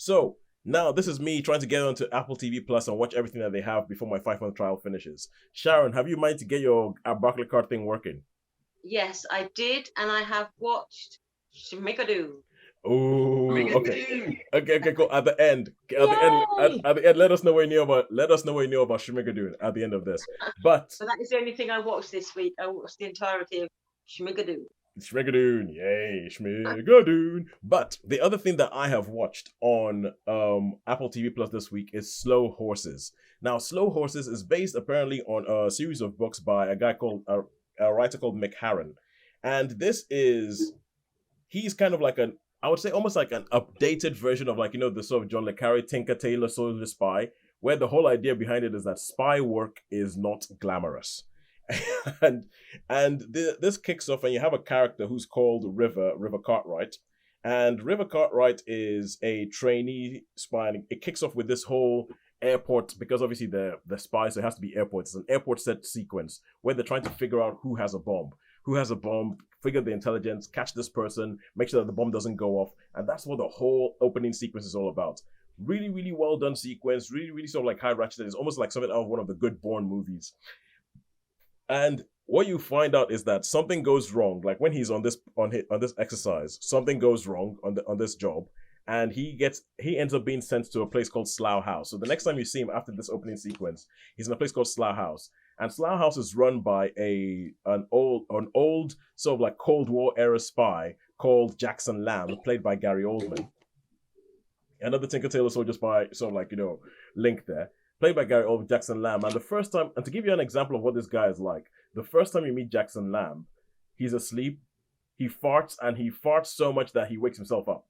So now this is me trying to get onto Apple TV Plus and watch everything that they have before my 5-month trial finishes. Sharon, have you managed to get your Barclay card thing working? Yes, I did, and I have watched Shmigadoo. Oh, okay. Okay, cool. Yay! At the end, let us know what you knew about Shmigadoon at the end of this. But So that is the only thing I watched this week. I watched the entirety of Shmigadoo. Shmigadoon, yay, Shmigadoon. But the other thing that I have watched on Apple TV Plus this week is Slow Horses. Now, Slow Horses is based apparently on a series of books by a guy called a writer called Mick Harron, and he's kind of like I would say almost like an updated version of like the sort of John le Carre Tinker Tailor Soldier Spy, where the whole idea behind it is that spy work is not glamorous. and this kicks off, and you have a character who's called River Cartwright, and River Cartwright is a trainee spy. And it kicks off with this whole airport, because obviously the spy, so it has to be airport. It's an airport set sequence where they're trying to figure out who has a bomb, figure the intelligence, catch this person, make sure that the bomb doesn't go off, and that's what the whole opening sequence is all about. Really, really well done sequence, really, really sort of like high ratchet. It's almost like something out of one of the good Bourne movies. And what you find out is that something goes wrong. Like when he's on this exercise, something goes wrong on this job, and he ends up being sent to a place called Slough House. So the next time you see him after this opening sequence, he's in a place called Slough House, and Slough House is run by an old sort of like Cold War era spy called Jackson Lamb, played by Gary Oldman. Another Tinker Tailor Soldier spy, sort of like link there, played by Gary Oldman, Jackson Lamb. And the first time, and to give you an example of what this guy is like, the first time you meet Jackson Lamb, he's asleep, he farts, and he farts so much that he wakes himself up.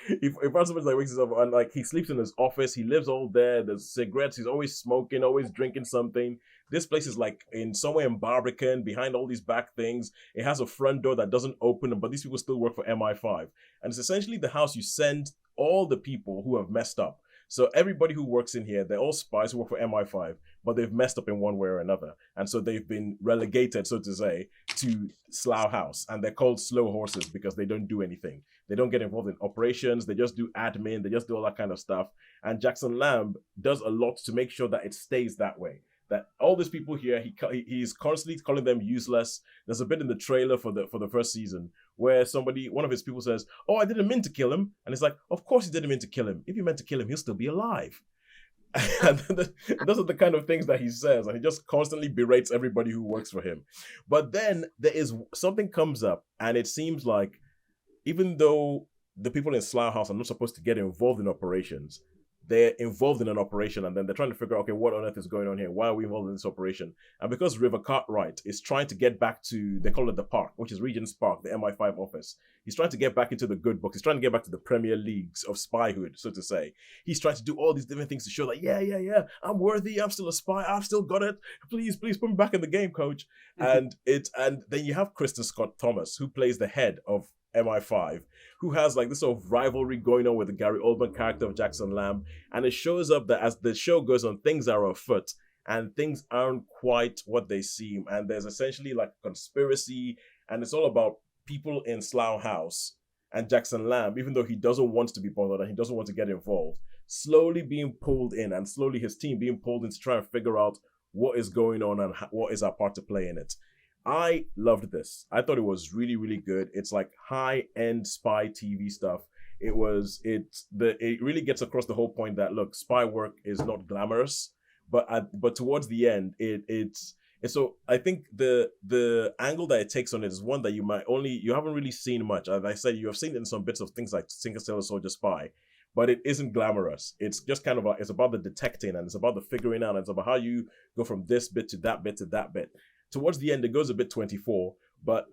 he farts so much that he wakes himself up, and like he sleeps in his office, he lives all there, there's cigarettes, he's always smoking, always drinking something. This place is like somewhere in Barbican, behind all these back things. It has a front door that doesn't open, but these people still work for MI5. And it's essentially the house you send all the people who have messed up. So everybody who works in here, they're all spies who work for MI5, but they've messed up in one way or another. And so they've been relegated, so to say, to Slough House. And they're called slow horses because they don't do anything. They don't get involved in operations. They just do admin. They just do all that kind of stuff. And Jackson Lamb does a lot to make sure that it stays that way. That all these people here, he's constantly calling them useless. There's a bit in the trailer for the first season where one of his people says, "Oh, I didn't mean to kill him," and it's like, "Of course you didn't mean to kill him. If you meant to kill him, he'll still be alive." And those are the kind of things that he says, and he just constantly berates everybody who works for him. But then something comes up, and it seems like even though the people in Slough House are not supposed to get involved in operations, they're involved in an operation, and then they're trying to figure out, okay, what on earth is going on here? Why are we involved in this operation? And because River Cartwright is trying to get back to, they call it the park, which is Regent's Park, the MI5 office. He's trying to get back into the good books. He's trying to get back to the Premier Leagues of spyhood, so to say. He's trying to do all these different things to show that, yeah, I'm worthy. I'm still a spy. I've still got it. Please put me back in the game, coach. And then you have Kristin Scott Thomas, who plays the head of MI5, who has like this sort of rivalry going on with the Gary Oldman character of Jackson Lamb. And it shows up that as the show goes on, things are afoot and things aren't quite what they seem. And there's essentially like a conspiracy, and it's all about people in Slough House and Jackson Lamb, even though he doesn't want to be bothered and he doesn't want to get involved, slowly being pulled in, and slowly his team being pulled in to try and figure out what is going on and what is our part to play in it. I loved this. I thought it was really, really good. It's like high-end spy TV stuff. It really gets across the whole point that, look, spy work is not glamorous, but towards the end, it's so I think the angle that it takes on it is one that you haven't really seen much. As I said, you have seen it in some bits of things like Tinker Tailor Soldier Spy, but it isn't glamorous. It's just kind of it's about the detecting, and it's about the figuring out, and it's about how you go from this bit to that bit to that bit. Towards the end, it goes a bit 24, but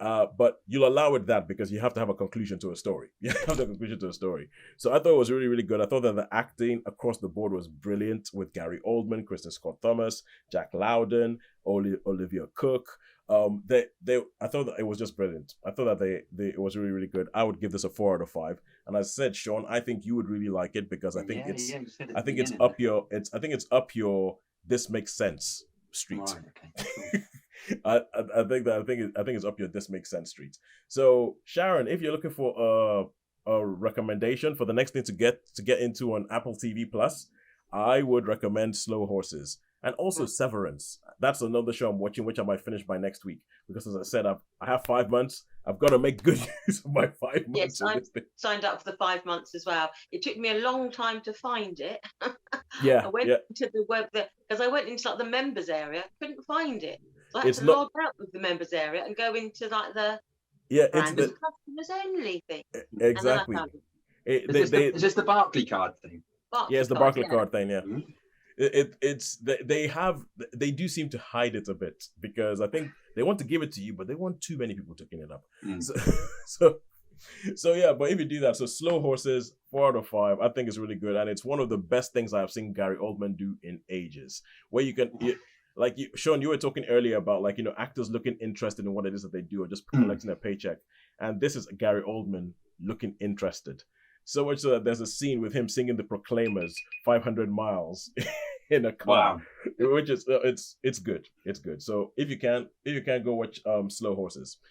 you'll allow it that because you have to have a conclusion to a story. You have to have a conclusion to a story. So I thought it was really, really good. I thought that the acting across the board was brilliant with Gary Oldman, Kristin Scott Thomas, Jack Lowden, Olivia Cook. I thought that it was just brilliant. I thought that it was really, really good. I would give this a 4 out of 5. And as I said, Sean, I think you would really like it because I think it's up your This Makes Sense street. Right, okay. I think it's up your This Makes Sense street. So Sharon, if you're looking for a recommendation for the next thing to get into on Apple TV Plus, I would recommend Slow Horses and also Severance. That's another show I'm watching, which I might finish by next week because, as I said, I have 5 months. I've got to make good use of my 5 months. Yes, I signed up for the 5 months as well. It took me a long time to find it. Yeah, I went into the web because I went into like the members area, couldn't find it. So I had It's to not- log out of the members area and go into like the it's random customers only thing. exactly. And then I found Is this the Barclay card thing? Barclay Yeah, it's the card, Barclay card thing. Yeah, Mhm. they do seem to hide it a bit because I think they want to give it to you, but they want too many people picking it up. Mm. So yeah, but if you do that, so Slow Horses, 4 out of 5, I think is really good, and it's one of the best things I've seen Gary Oldman do in ages. Where you can, Sean, you were talking earlier about actors looking interested in what it is that they do or just collecting a paycheck, and this is Gary Oldman looking interested. So much so that there's a scene with him singing the Proclaimers 500 miles in a car, which is it's good. It's good. So if you can go watch Slow Horses.